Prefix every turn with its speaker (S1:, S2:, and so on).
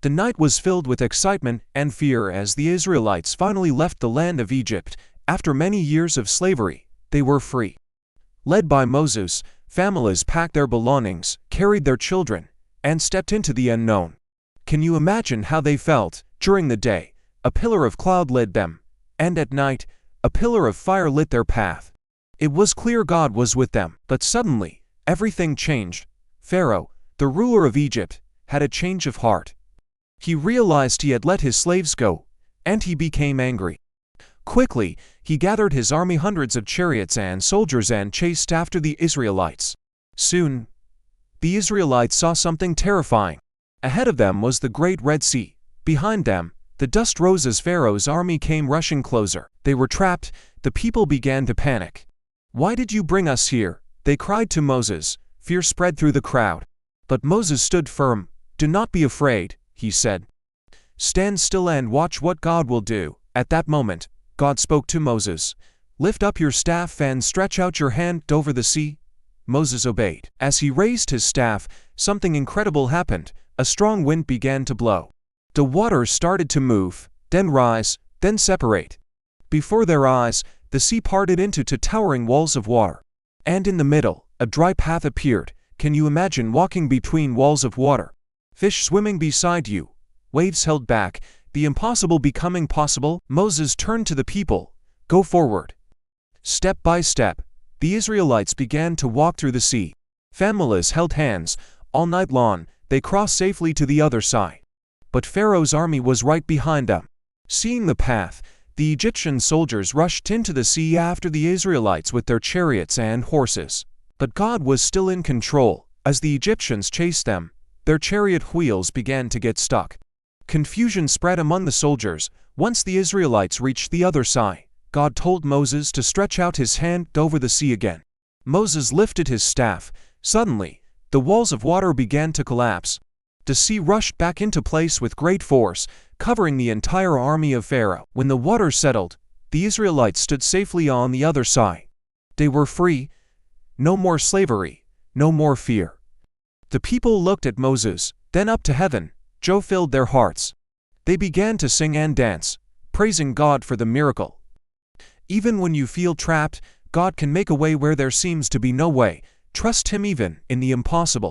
S1: The night was filled with excitement and fear as the Israelites finally left the land of Egypt. After many years of slavery, they were free. Led by Moses, families packed their belongings, carried their children, and stepped into the unknown. Can you imagine how they felt? During the day, a pillar of cloud led them, and at night, a pillar of fire lit their path. It was clear God was with them, but suddenly, everything changed. Pharaoh, the ruler of Egypt, had a change of heart. He realized he had let his slaves go, and he became angry. Quickly, he gathered his army, hundreds of chariots and soldiers, and chased after the Israelites. Soon, the Israelites saw something terrifying. Ahead of them was the Great Red Sea. Behind them, the dust rose as Pharaoh's army came rushing closer. They were trapped. The people began to panic. "Why did you bring us here?" they cried to Moses. Fear spread through the crowd. But Moses stood firm. "Do not be afraid," he said. "Stand still and watch what God will do." At that moment, God spoke to Moses. "Lift up your staff and stretch out your hand over the sea." Moses obeyed. As he raised his staff, something incredible happened. A strong wind began to blow. The water started to move, then rise, then separate. Before their eyes, the sea parted into two towering walls of water. And in the middle, a dry path appeared. Can you imagine walking between walls of water? Fish swimming beside you. Waves held back, the impossible becoming possible. Moses turned to the people. "Go forward." Step by step, the Israelites began to walk through the sea. Families held hands. All night long, they crossed safely to the other side. But Pharaoh's army was right behind them. Seeing the path, the Egyptian soldiers rushed into the sea after the Israelites with their chariots and horses. But God was still in control. As the Egyptians chased them, their chariot wheels began to get stuck. Confusion spread among the soldiers. Once the Israelites reached the other side, God told Moses to stretch out his hand over the sea again. Moses lifted his staff. Suddenly, the walls of water began to collapse. The sea rushed back into place with great force, covering the entire army of Pharaoh. When the water settled, the Israelites stood safely on the other side. They were free. No more slavery, no more fear. The people looked at Moses, then up to heaven. Joy filled their hearts. They began to sing and dance, praising God for the miracle. Even when you feel trapped, God can make a way where there seems to be no way. Trust Him even in the impossible.